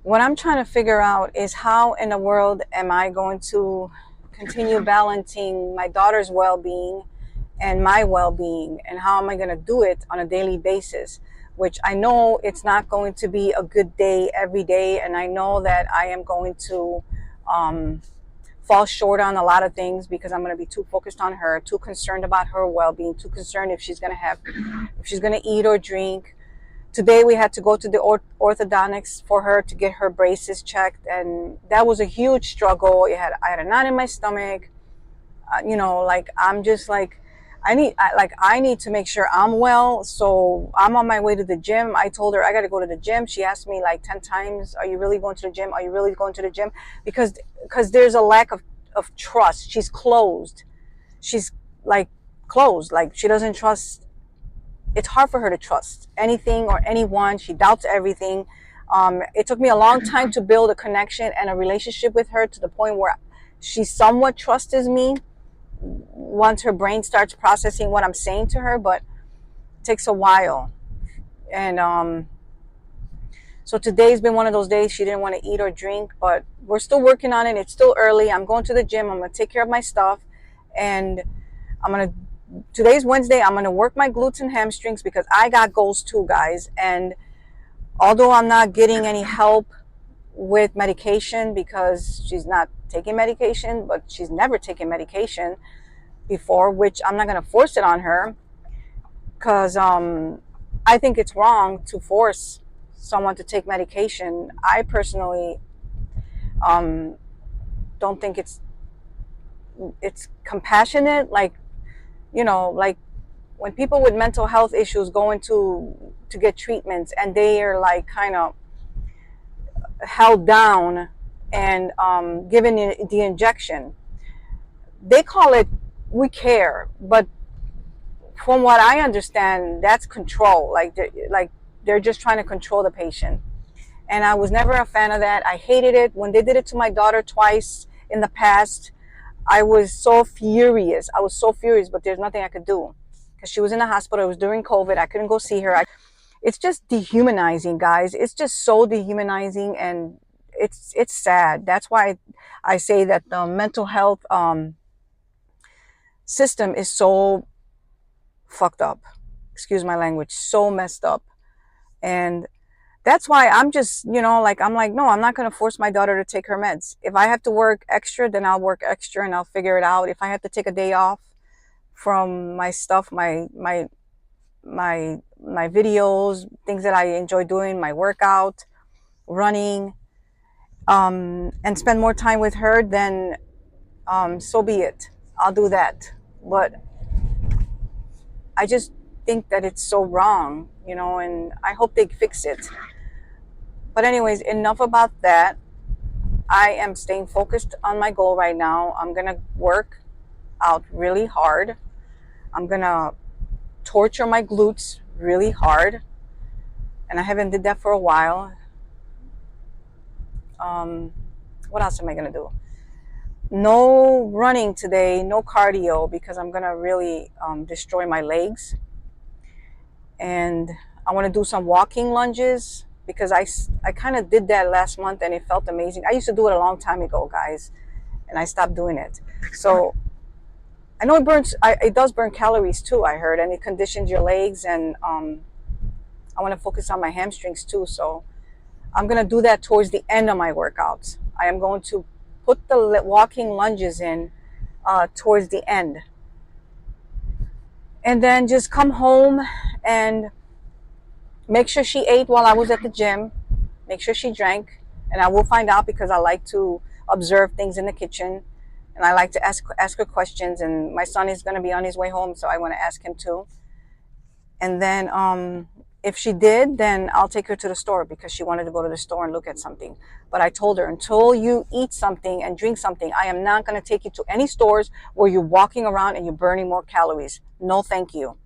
What I'm trying to figure out is how in the world am I going to continue balancing my daughter's well-being and my well-being, and how am I going to do it on a daily basis, which I know it's not going to be a good day every day, and I know that I am going to um, fall short on a lot of things because I'm going to be too focused on her, too concerned about her well-being, too concerned if she's going to eat or drink. Today we had to go to the orthodontics for her to get her braces checked, and that was a huge struggle. I had a knot in my stomach. Like I'm just like I need to make sure I'm well. So I'm on my way to the gym. I told her I got to go to the gym. She asked me like 10 times, "Are you really going to the gym? Are you really going to the gym?" Because there's a lack of trust. She's closed. She's like closed. Like she doesn't trust. It's hard for her to trust anything or anyone. She doubts everything. It took me a long time to build a connection and a relationship with her to the point where she somewhat trusts me once her brain starts processing what I'm saying to her, but it takes a while. And so today's been one of those days she didn't want to eat or drink, but we're still working on it. It's still early. I'm going to the gym. I'm going to take care of my stuff. And I'm going to, today's Wednesday, I'm going to work my glutes and hamstrings because I got goals too, guys. And although I'm not getting any help with medication because she's not taking medication, but she's never taken medication before, which I'm not going to force it on her because I think it's wrong to force someone to take medication. I personally um, don't think it's compassionate. Like, like when people with mental health issues go into to get treatments and they are like kind of held down and given the injection, they call it we care, but from what I understand, that's control. Like they're just trying to control the patient. And I was never a fan of that. I hated it when they did it to my daughter twice in the past. I was so furious. I was so furious, but there's nothing I could do because she was in the hospital. It was during COVID. I couldn't go see her. It's just dehumanizing, guys. It's just so dehumanizing, and it's sad. That's why I say that the mental health system is so fucked up. Excuse my language. So messed up. And that's why I'm just, I'm like, no, I'm not going to force my daughter to take her meds. If I have to work extra, then I'll work extra and I'll figure it out. If I have to take a day off from my stuff, my videos, things that I enjoy doing, my workout, running, and spend more time with her, then so be it. I'll do that. But I just think that it's so wrong, and I hope they fix it. But anyways, enough about that. I am staying focused on my goal right now. I'm going to work out really hard. I'm going to torture my glutes really hard. And I haven't did that for a while. What else am I going to do? No running today, no cardio, because I'm going to really destroy my legs. And I want to do some walking lunges because I kind of did that last month and it felt amazing. I used to do it a long time ago, guys, and I stopped doing it. So I know it does burn calories too, I heard, and it conditions your legs. And I want to focus on my hamstrings too. So I'm going to do that towards the end of my workouts. I am going to put the walking lunges in towards the end. And then just come home and make sure she ate while I was at the gym. Make sure she drank. And I will find out because I like to observe things in the kitchen. And I like to ask her questions. And my son is going to be on his way home, so I want to ask him too. And then if she did, then I'll take her to the store because she wanted to go to the store and look at something. But I told her, until you eat something and drink something, I am not going to take you to any stores where you're walking around and you're burning more calories. No, thank you.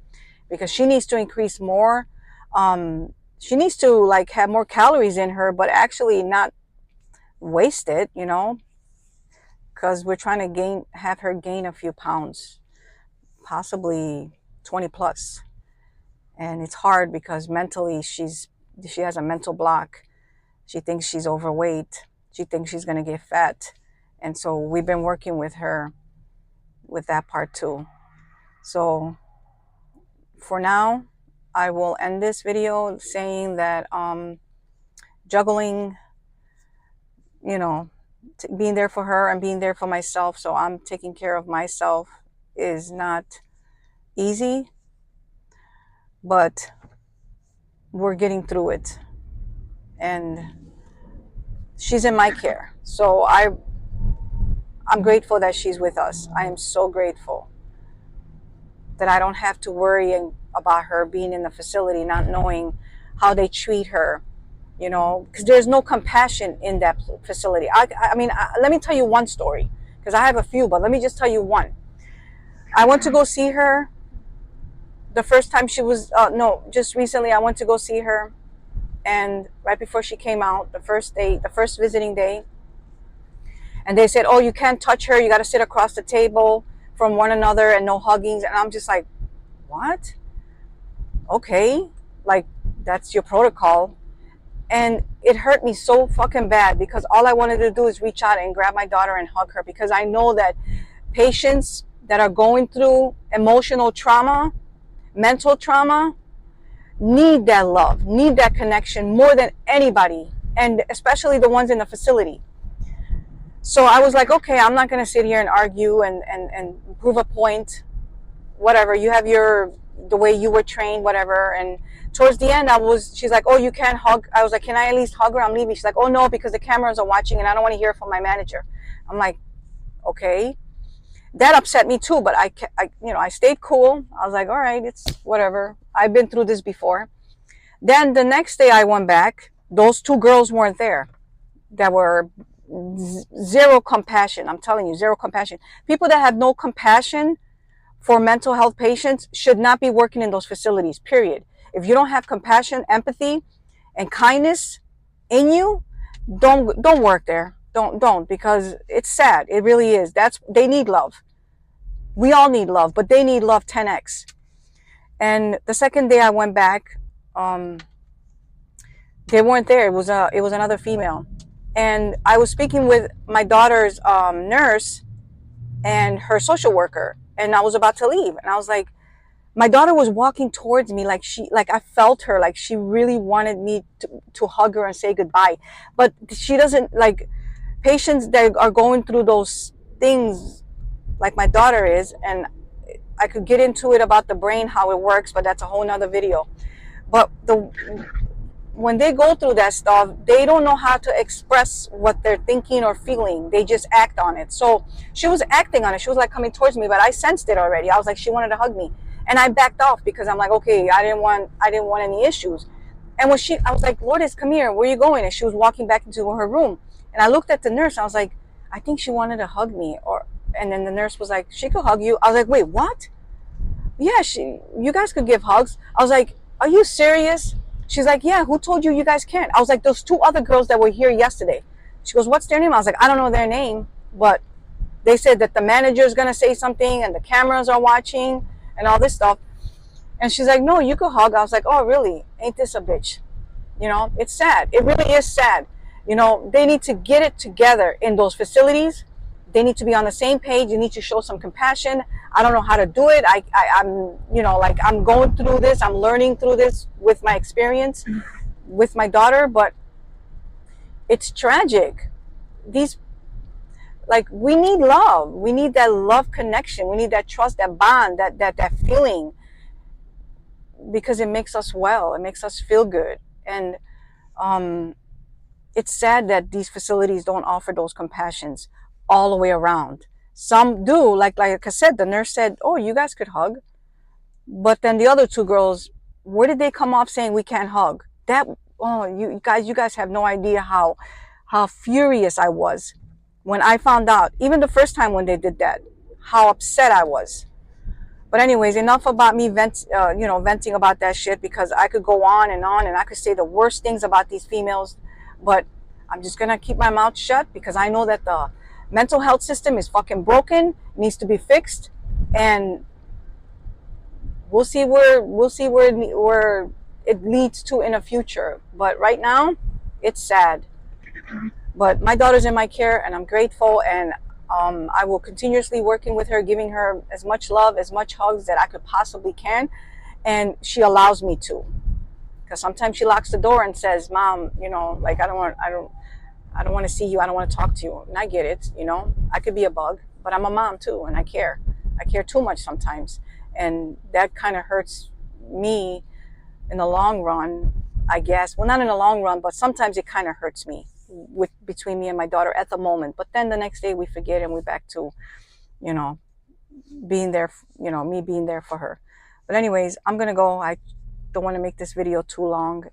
Because she needs to increase more. She needs to like have more calories in her, but actually not waste it, because we're trying to have her gain a few pounds, possibly 20 plus. And it's hard because mentally she has a mental block. She thinks she's overweight. She thinks she's going to get fat. And so we've been working with her with that part too. So for now, I will end this video saying that juggling, you know, being there for her and being there for myself, so I'm taking care of myself, is not easy, but we're getting through it. And she's in my care. So I'm grateful that she's with us. I am so grateful that I don't have to worry about her being in the facility, not knowing how they treat her, you know, because there's no compassion in that facility. I mean, let me tell you one story, because I have a few, but let me just tell you one. I went to go see her the first time she was, no, just recently I went to go see her. And right before she came out, the first day, the first visiting day, and they said, oh, you can't touch her. You got to sit across the table from one another and no huggings. And I'm just like, what? Okay. Like, that's your protocol. And it hurt me so fucking bad, because all I wanted to do is reach out and grab my daughter and hug her, because I know that patients that are going through emotional trauma, mental trauma, need that love, need that connection more than anybody, and especially the ones in the facility. So I was like, okay, I'm not going to sit here and argue and prove a point. Whatever, you have the way you were trained, whatever. And towards the end, she's like, oh, you can't hug. I was like, can I at least hug her? I'm leaving. She's like, oh no, because the cameras are watching and I don't want to hear from my manager. I'm like, okay. That upset me too, but I stayed cool. I was like, all right, it's whatever. I've been through this before. Then the next day I went back. Those two girls weren't there. That were zero compassion. I'm telling you, zero compassion. People that have no compassion for mental health patients should not be working in those facilities, period. If you don't have compassion, empathy, and kindness in you, don't work there. Don't, because it's sad. It really is. They need love. We all need love, but they need love 10x. And the second day I went back, they weren't there. It was another female. And I was speaking with my daughter's nurse and her social worker, and I was about to leave, and I was like, my daughter was walking towards me like I felt her, like she really wanted me to hug her and say goodbye. But she doesn't, like, patients that are going through those things like my daughter is, and I could get into it about the brain, how it works, but that's a whole nother video. But when they go through that stuff, they don't know how to express what they're thinking or feeling. They just act on it. So she was acting on it. She was like coming towards me, but I sensed it already. I was like, she wanted to hug me. And I backed off, because I'm like, okay, I didn't want any issues. And I was like, Lourdes, come here. Where are you going? And she was walking back into her room. And I looked at the nurse. I was like, I think she wanted to hug me. And then the nurse was like, she could hug you. I was like, wait, what? Yeah, you guys could give hugs. I was like, are you serious? She's like, yeah, who told you guys can't? I was like, those two other girls that were here yesterday. She goes, what's their name? I was like, I don't know their name, but they said that the manager is going to say something and the cameras are watching and all this stuff. And she's like, no, you could hug. I was like, oh, really? Ain't this a bitch? You know, it's sad. It really is sad. You know, they need to get it together in those facilities. They need to be on the same page. You need to show some compassion. I don't know how to do it. I'm, you know, like, I'm going through this. I'm learning through this with my experience with my daughter, but it's tragic. We need love. We need that love connection. We need that trust, that bond, that feeling, because it makes us well. It makes us feel good. And it's sad that these facilities don't offer those compassions all the way around. Some do, like I said, the nurse said, oh, you guys could hug. But then the other two girls, where did they come off saying we can't hug? You guys have no idea how furious I was when I found out, even the first time when they did that, how upset I was. But anyways, enough about me venting about that shit, because I could go on and I could say the worst things about these females, but I'm just gonna keep my mouth shut, because I know that the mental health system is fucking broken, needs to be fixed, and we'll see where it leads to in the future. But right now, It's sad. But my daughter's in my care, and I'm grateful, and I will continuously working with her, giving her as much love, as much hugs that I could possibly can, and she allows me to. Because sometimes she locks the door and says, "Mom, you know, like I don't want to see you. I don't want to talk to you." And I get it, you know. I could be a bug, but I'm a mom too, and I care. I care too much sometimes, and that kind of hurts me in the long run, I guess. Well, not in the long run, but sometimes it kind of hurts me with between me and my daughter at the moment. But then the next day we forget and we're back to, you know, being there, me being there for her. But anyways, I'm gonna go. I don't want to make this video too long.